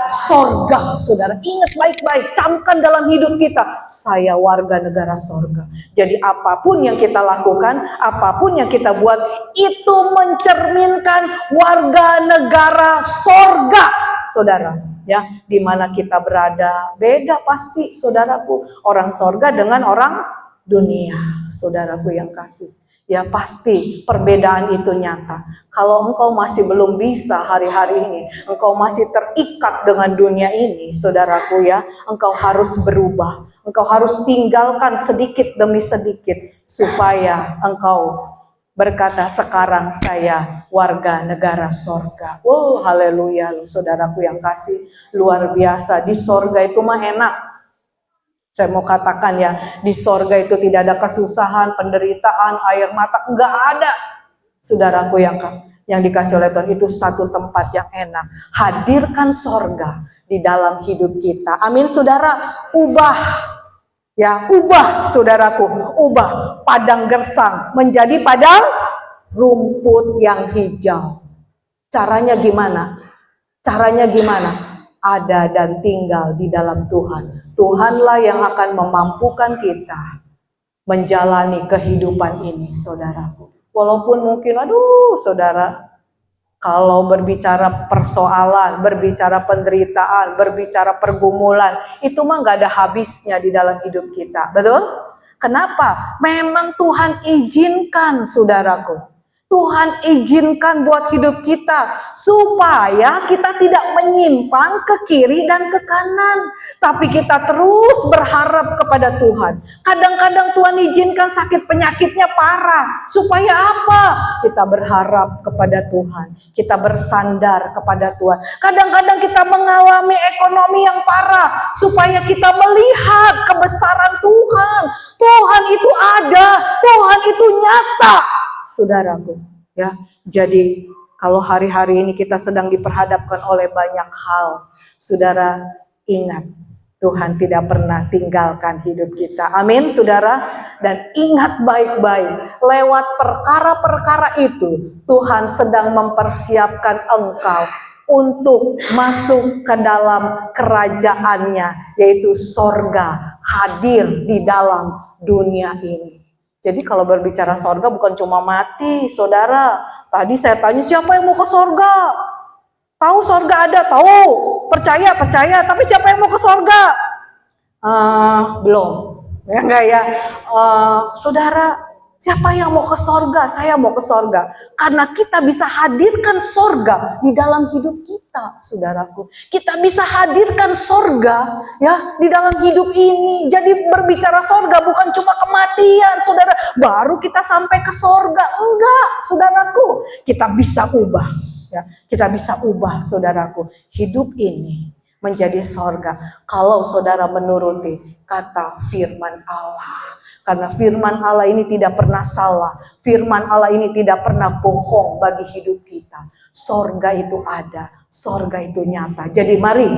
sorga, saudara. Ingat baik-baik, camkan dalam hidup kita, saya warga negara sorga. Jadi apapun yang kita lakukan, apapun yang kita buat, itu mencerminkan warga negara sorga, saudara. Ya, di mana kita berada beda pasti, saudaraku. Orang sorga dengan orang dunia, saudaraku yang kasih. Ya pasti perbedaan itu nyata. Kalau engkau masih belum bisa hari-hari ini, engkau masih terikat dengan dunia ini, saudaraku ya, engkau harus berubah. Engkau harus tinggalkan sedikit demi sedikit supaya engkau berkata, sekarang saya warga negara sorga. Oh haleluya, saudaraku yang kasih, luar biasa. Di sorga itu mah enak. Saya mau katakan ya, di sorga itu tidak ada kesusahan, penderitaan, air mata, enggak ada. Saudaraku yang dikasih oleh Tuhan, itu satu tempat yang enak. Hadirkan sorga di dalam hidup kita. Amin saudara, ubah. Ya, ubah saudaraku, ubah padang gersang menjadi padang rumput yang hijau. Caranya gimana? Caranya gimana? Ada dan tinggal di dalam Tuhan. Tuhanlah yang akan memampukan kita menjalani kehidupan ini, saudaraku. Walaupun mungkin, aduh saudara, kalau berbicara persoalan, berbicara penderitaan, berbicara pergumulan, itu mah gak ada habisnya di dalam hidup kita. Betul? Kenapa? Memang Tuhan izinkan, saudaraku. Tuhan izinkan buat hidup kita supaya kita tidak menyimpang ke kiri dan ke kanan, tapi kita terus berharap kepada Tuhan. Kadang-kadang Tuhan izinkan sakit penyakitnya parah supaya apa? Kita berharap kepada Tuhan, kita bersandar kepada Tuhan. Kadang-kadang kita mengalami ekonomi yang parah supaya kita melihat kebesaran Tuhan. Tuhan itu ada, Tuhan itu nyata. Saudaraku, ya. Jadi kalau hari-hari ini kita sedang diperhadapkan oleh banyak hal, saudara ingat, Tuhan tidak pernah tinggalkan hidup kita. Amin, saudara. Dan ingat baik-baik, lewat perkara-perkara itu, Tuhan sedang mempersiapkan engkau untuk masuk ke dalam kerajaannya, yaitu sorga hadir di dalam dunia ini. Jadi kalau berbicara sorga bukan cuma mati, saudara. Tadi saya tanya, siapa yang mau ke sorga? Tahu sorga ada? Tahu. Percaya. Tapi siapa yang mau ke sorga? Belum. Ya enggak ya? Saudara, siapa yang mau ke sorga? Saya mau ke sorga. Karena kita bisa hadirkan sorga di dalam hidup kita, saudaraku. Kita bisa hadirkan sorga ya di dalam hidup ini. Jadi berbicara sorga bukan cuma kematian, saudara. Baru kita sampai ke sorga. Enggak, saudaraku. Kita bisa ubah. Ya, kita bisa ubah, saudaraku. Hidup ini menjadi sorga kalau saudara menuruti kata firman Allah. Karena firman Allah ini tidak pernah salah. Firman Allah ini tidak pernah bohong bagi hidup kita. Sorga itu ada, sorga itu nyata. Jadi mari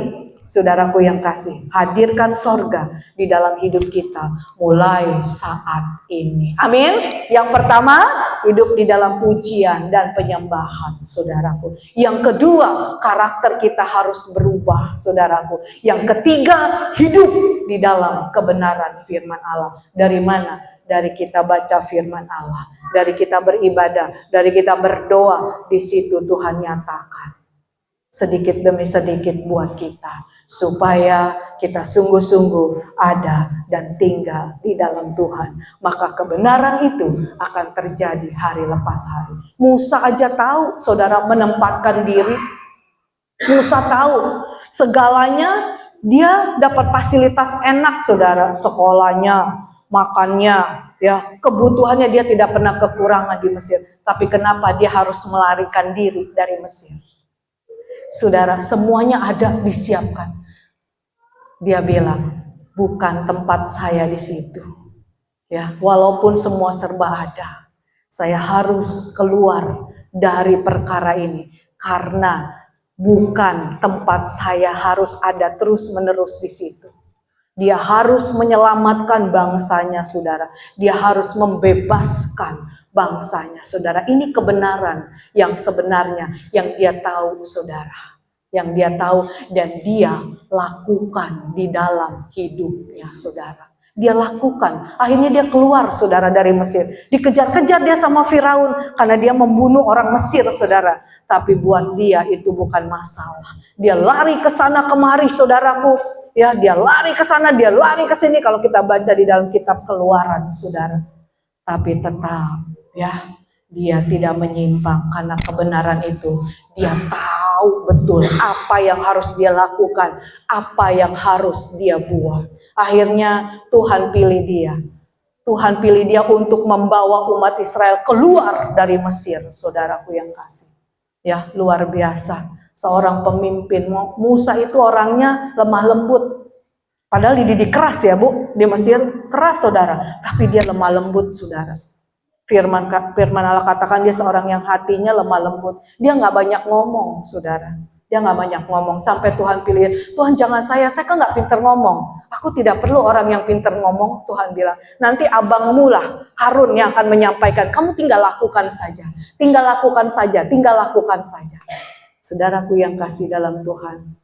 saudaraku yang kasih, hadirkan sorga di dalam hidup kita mulai saat ini. Amin. Yang pertama, hidup di dalam pujian dan penyembahan, saudaraku. Yang kedua, karakter kita harus berubah, saudaraku. Yang ketiga, hidup di dalam kebenaran firman Allah. Dari mana? Dari kita baca firman Allah, dari kita beribadah, dari kita berdoa. Di situ Tuhan nyatakan sedikit demi sedikit buat kita, supaya kita sungguh-sungguh ada dan tinggal di dalam Tuhan. Maka kebenaran itu akan terjadi hari lepas hari. Musa aja tahu, saudara, menempatkan diri. Musa tahu segalanya, dia dapat fasilitas enak, saudara, sekolahnya, makannya, ya, kebutuhannya dia tidak pernah kekurangan di Mesir. Tapi kenapa dia harus melarikan diri dari Mesir? Saudara, semuanya ada, disiapkan. Dia bilang, bukan tempat saya di situ. Ya, walaupun semua serba ada, saya harus keluar dari perkara ini karena bukan tempat saya harus ada terus-menerus di situ. Dia harus menyelamatkan bangsanya, saudara. Dia harus membebaskan bangsanya, saudara. Ini kebenaran yang sebenarnya yang dia tahu, saudara. Yang dia tahu dan dia lakukan di dalam hidupnya, saudara. Dia lakukan. Akhirnya dia keluar, saudara, dari Mesir. Dikejar-kejar dia sama Firaun karena dia membunuh orang Mesir, saudara. Tapi buat dia itu bukan masalah. Dia lari ke sana kemari, saudaraku. Ya, dia lari ke sana, dia lari ke sini kalau kita baca di dalam kitab Keluaran, saudara. Tapi tetap Ya, dia tidak menyimpang karena kebenaran itu. Dia tahu betul apa yang harus dia lakukan, apa yang harus dia buat. Akhirnya Tuhan pilih dia. Tuhan pilih dia untuk membawa umat Israel keluar dari Mesir, saudaraku yang kasih. Ya, luar biasa. Seorang pemimpin. Musa itu orangnya lemah lembut. Padahal dididik keras ya Bu, di Mesir keras saudara. Tapi dia lemah lembut saudara. Firman Allah katakan dia seorang yang hatinya lemah lembut. Dia nggak banyak ngomong, saudara. Dia nggak banyak ngomong. Sampai Tuhan pilih, Tuhan jangan saya kan nggak pinter ngomong. Aku tidak perlu orang yang pinter ngomong. Tuhan bilang, nanti abangmu lah, Harun yang akan menyampaikan. Kamu tinggal lakukan saja. Tinggal lakukan saja, tinggal lakukan saja. Saudaraku yang kasih dalam Tuhan.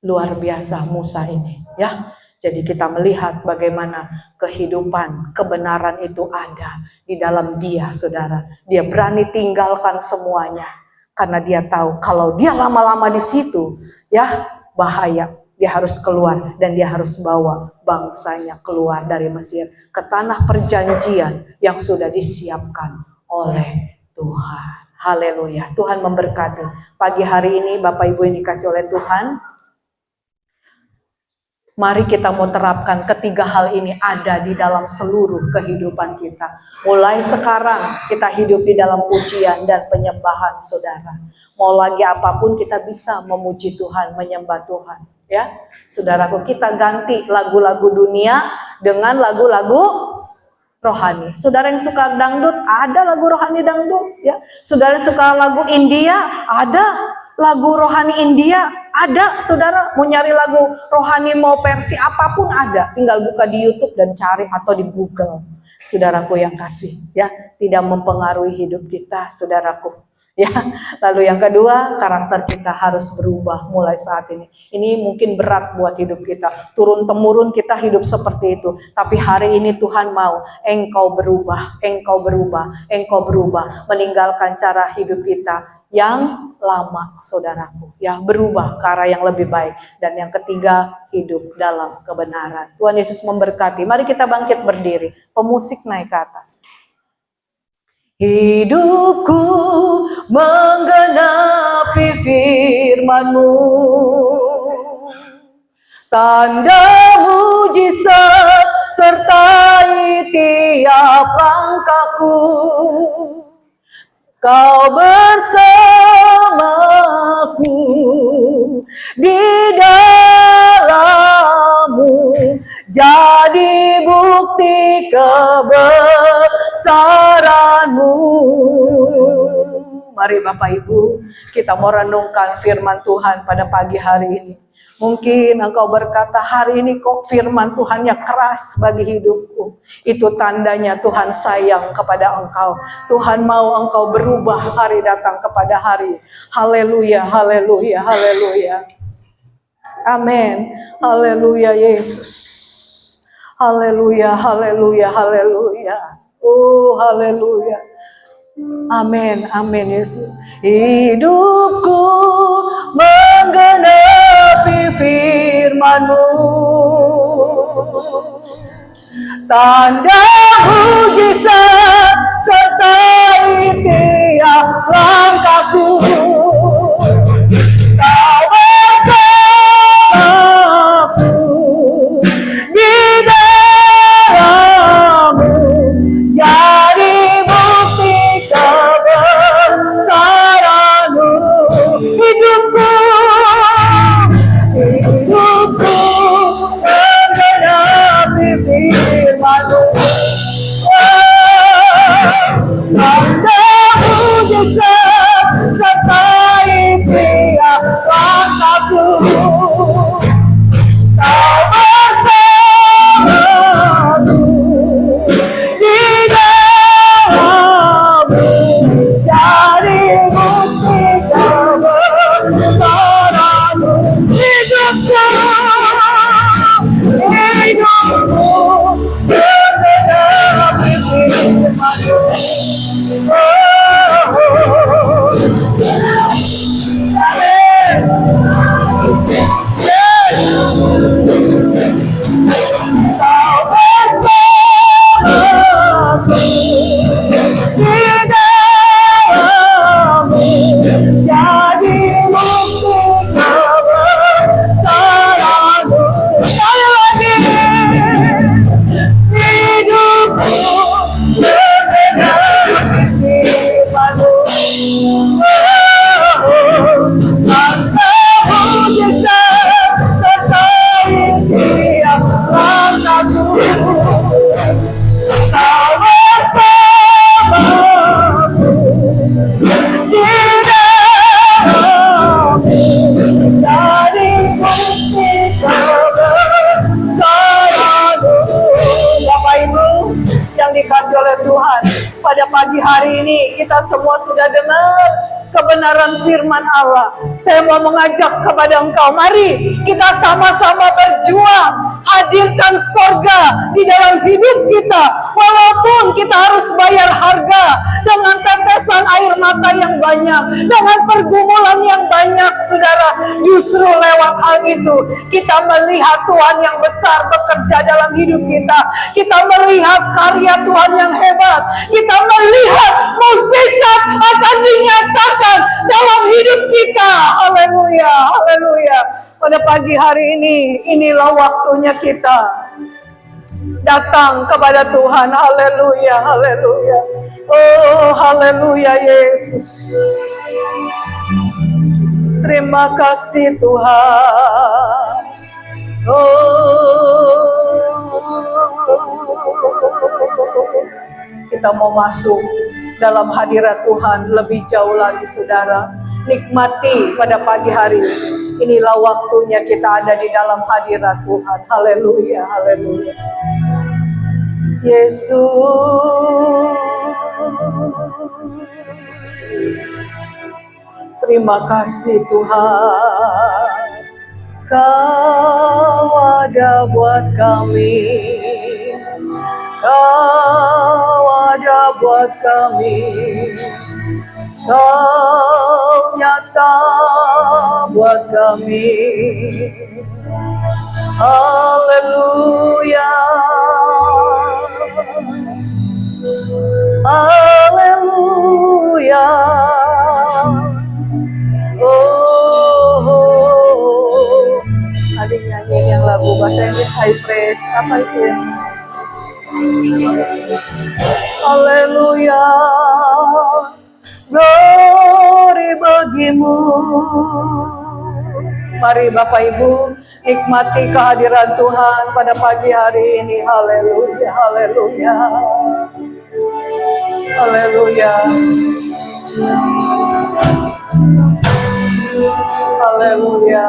Luar biasa Musa ini, ya. Jadi kita melihat bagaimana kehidupan, kebenaran itu ada di dalam dia, saudara. Dia berani tinggalkan semuanya. Karena dia tahu kalau dia lama-lama di situ, ya bahaya. Dia harus keluar dan dia harus bawa bangsanya keluar dari Mesir ke tanah perjanjian yang sudah disiapkan oleh Tuhan. Haleluya. Tuhan memberkati. Pagi hari ini Bapak Ibu yang dikasih oleh Tuhan, mari kita mau terapkan ketiga hal ini ada di dalam seluruh kehidupan kita. Mulai sekarang kita hidup di dalam pujian dan penyembahan, saudara. Mau lagi apapun kita bisa memuji Tuhan, menyembah Tuhan. Ya, saudaraku, kita ganti lagu-lagu dunia dengan lagu-lagu rohani. Saudara yang suka dangdut, ada lagu rohani dangdut. Ya, saudara yang suka lagu India, ada lagu rohani India, ada. Saudara mau nyari lagu rohani mau versi apapun ada, tinggal buka di YouTube dan cari atau di Google. Saudaraku yang kasih, ya, tidak mempengaruhi hidup kita, saudaraku. Ya, lalu yang kedua, karakter kita harus berubah mulai saat ini. Ini mungkin berat buat hidup kita. Turun temurun kita hidup seperti itu. Tapi hari ini Tuhan mau engkau berubah, engkau berubah, engkau berubah, meninggalkan cara hidup kita yang lama, saudaraku, yang berubah ke arah yang lebih baik. Dan yang ketiga, hidup dalam kebenaran. Tuhan Yesus memberkati. Mari kita bangkit berdiri. Pemusik naik ke atas. Hidupku menggenapi firman-Mu, tanda mujizat sertai tiap langkahku. Kau bersamaku di dalam-Mu, jadi bukti kebesaran-Mu. Mari Bapak Ibu, kita mau renungkan firman Tuhan pada pagi hari ini. Mungkin engkau berkata, hari ini kok firman Tuhannya keras bagi hidupku. Itu tandanya Tuhan sayang kepada engkau. Tuhan mau engkau berubah hari datang kepada hari. Haleluya, haleluya, haleluya. Amin. Haleluya Yesus. Haleluya, haleluya, haleluya. Oh, haleluya. Amin, amin Yesus. Hidupku menggenapi firman-Mu, tanda mujizat sertai tiap langkahku. Kau bersamaku di dalam-Mu, jadi bukti kebesaran-Mu. Hidupku menggenapi firman-Mu, tanda mujizat sertai tiap langkahku. Kau bersamaku di dalam-Mu, jadi bukti kebesaran-Mu. Hidupku Tuhan, pada pagi hari ini kita semua sudah dengar kebenaran firman Allah. Saya mau mengajak kepada engkau, mari kita sama-sama berjuang, hadirkan sorga di dalam hidup kita, walaupun kita harus bayar harga dengan tetesan air mata yang banyak, dengan pergumulan yang banyak, saudara. Justru lewat hal itu kita melihat Tuhan yang besar bekerja dalam hidup kita. Kita melihat karya Tuhan yang hebat. Kita melihat mukjizat akan dinyatakan dalam hidup kita. Haleluya, haleluya. Pada pagi hari ini, inilah waktunya kita datang kepada Tuhan. Haleluya, haleluya. Oh, haleluya Yesus. Terima kasih Tuhan. Kita mau masuk dalam hadirat Tuhan lebih jauh lagi, saudara. Nikmati pada pagi hari ini. Inilah waktunya kita ada di dalam hadirat Tuhan. Haleluya, haleluya. Yesus, terima kasih Tuhan. Kau ada buat kami. Kau ada buat kami. Kau nyata buat kami. Haleluya, haleluya. Oh, adik nyanyiin yang lagu bahasa Inggris High Praise. Apa itu ya? Haleluya, glory bagimu. Mari Bapak Ibu nikmati kehadiran Tuhan pada pagi hari ini. Haleluya, haleluya, haleluya, haleluya.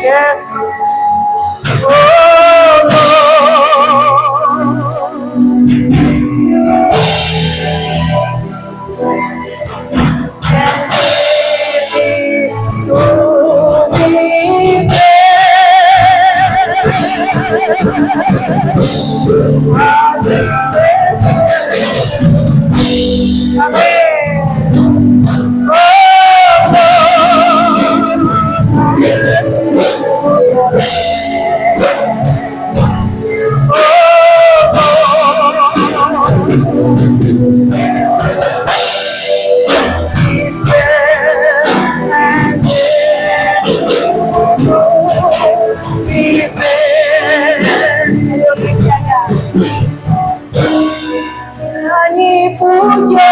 Yes. Oh, puja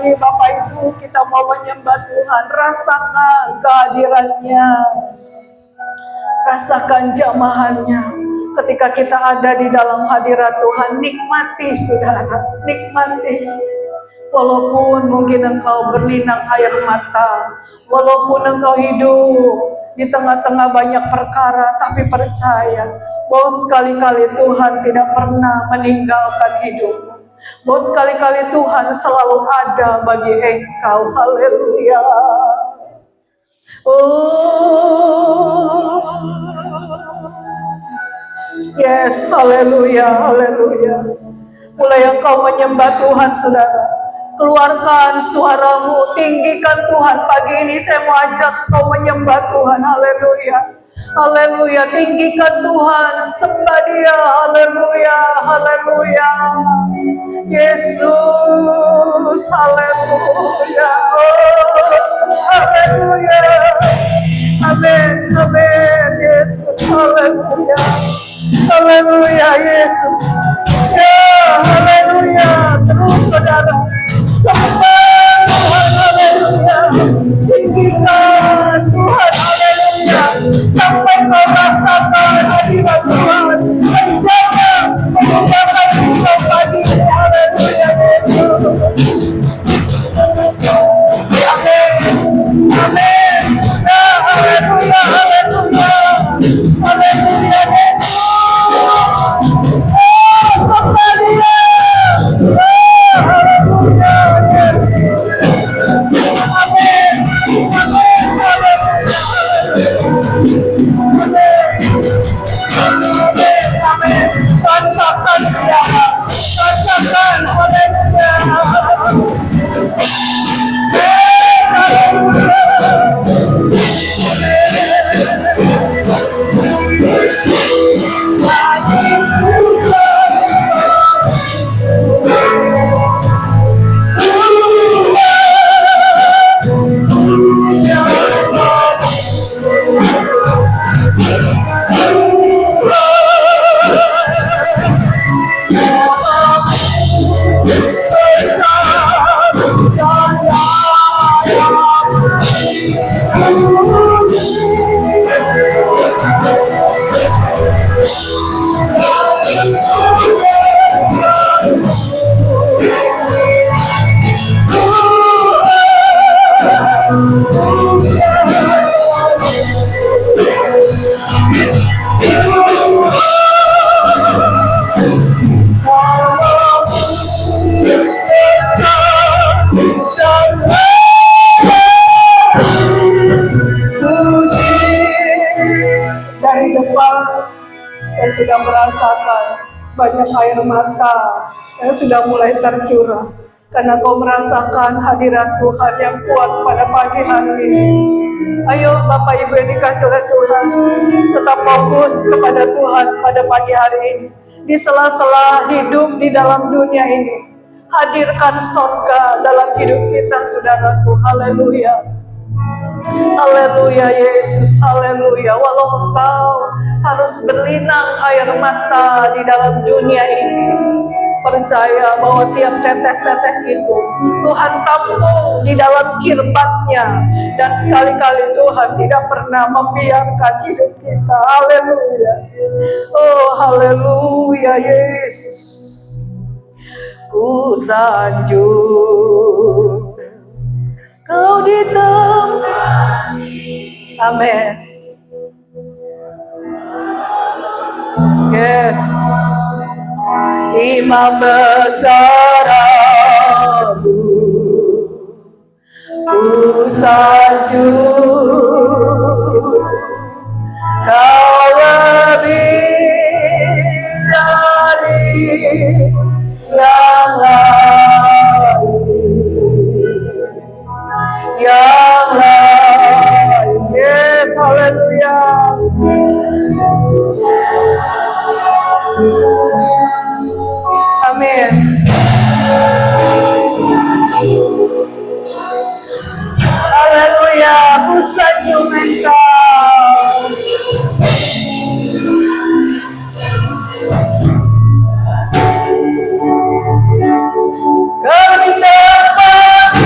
ini Bapak Ibu kita mau menyembah Tuhan, rasakan kehadirannya, rasakan jamahannya. Ketika kita ada di dalam hadirat Tuhan, nikmati saudara, nikmati. Walaupun mungkin engkau berlinang air mata, walaupun engkau hidup di tengah-tengah banyak perkara, tapi percaya bahwa sekali-kali Tuhan tidak pernah meninggalkan hidupmu. Bahwa sekali-kali Tuhan selalu ada bagi engkau. Haleluya. Oh, yes, haleluya, haleluya. Mulai engkau menyembah Tuhan, saudara, keluarkan suaramu, tinggikan Tuhan. Pagi ini saya mau ajak engkau menyembah Tuhan. Haleluya, haleluya. Tinggikan Tuhan, sembah Dia. Haleluya, haleluya. Yesus, haleluya. Oh, haleluya. Amin, amin. Yesus, haleluya. Haleluya, Yesus. Ya, haleluya. Terus saudara, sembah Tuhan, haleluya. Tinggikan Tuhan, haleluya. Sampai kau rasakan hadirat Tuhan. Menjaga, menjaga engkau pagi ini, haleluya, Yesus. Amin, amin. Ya, haleluya, haleluya. Haleluya, Yesus. Saya sudah merasakan banyak air mata yang sudah mulai tercurah karena kau merasakan hadirat Tuhan yang kuat pada pagi hari ini. Ayo Bapak Ibu yang dikasih oleh Tuhan, tetap fokus kepada Tuhan pada pagi hari ini. Di sela-sela hidup di dalam dunia ini, hadirkan surga dalam hidup kita, saudaraku. Haleluya. Haleluya, Yesus, haleluya. Walau engkau harus berlinang air mata di dalam dunia ini, percaya bahwa tiap tetes-tetes itu Tuhan tampung di dalam kirbatnya, dan sekali-kali Tuhan tidak pernah membiarkan hidup kita. Haleluya. Oh, haleluya, Yesus. Ku sanjung Kau di tempat. Amin. Yes. Imam besar aku, ku sanjung Kau lebih dari yang lain. Yes, haleluya. Amin. Haleluya, ku sanjung Engkau. Kau di tempat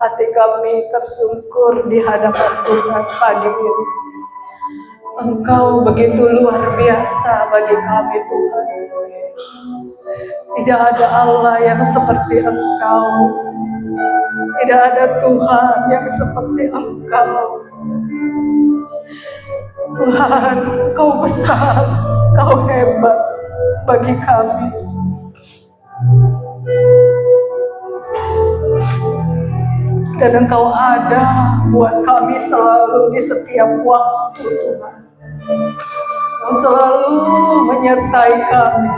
Hati kami tersungkur di hadapan Tuhan pagi ini. Engkau begitu luar biasa bagi kami, Tuhan. Tidak ada Allah yang seperti Engkau. Tidak ada Tuhan yang seperti Engkau. Tuhan, Engkau besar, Engkau hebat bagi kami. Dan Engkau ada buat kami selalu di setiap waktu, Tuhan. Kau selalu menyertai kami.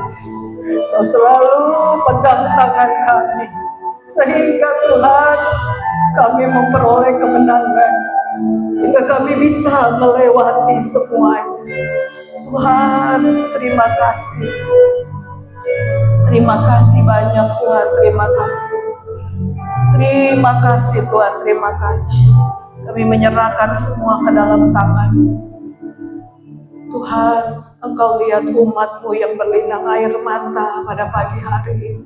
Kau selalu pegang tangan kami. Sehingga Tuhan, kami memperoleh kemenangan. Sehingga kami bisa melewati semuanya. Tuhan, terima kasih. Terima kasih banyak, Tuhan. Terima kasih. Terima kasih Tuhan, terima kasih. Kami menyerahkan semua ke dalam tangan-Mu. Tuhan, Engkau lihat umat-Mu yang berlinang air mata pada pagi hari ini.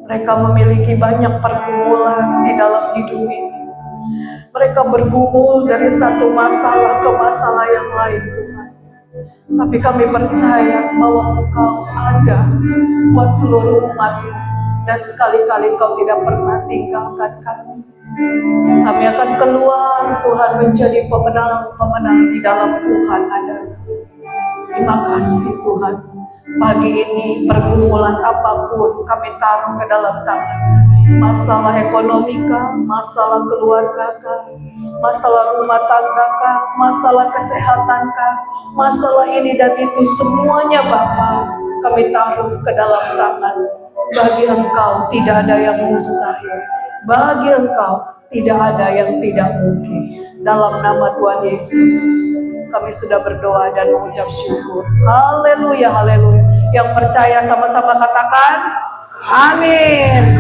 Mereka memiliki banyak pergumulan di dalam hidup ini. Mereka bergumul dari satu masalah ke masalah yang lain, Tuhan. Tapi kami percaya bahwa Engkau ada buat seluruh umat-Mu. Dan sekali-kali Kau tidak pernah tinggalkan kami. Kami akan keluar, Tuhan, menjadi pemenang-pemenang di dalam Tuhan ada. Terima kasih Tuhan. Pagi ini pergumulan apapun kami taruh ke dalam tangan. Masalah ekonomi kah, masalah keluarga kah, masalah rumah tangga kah, masalah kesehatan kah, masalah ini dan itu semuanya Bapa kami taruh ke dalam tangan. Bagi Engkau tidak ada yang mustahil. Bagi Engkau tidak ada yang tidak mungkin. Dalam nama Tuhan Yesus, kami sudah berdoa dan mengucap syukur. Haleluya, haleluya. Yang percaya sama-sama katakan, amin.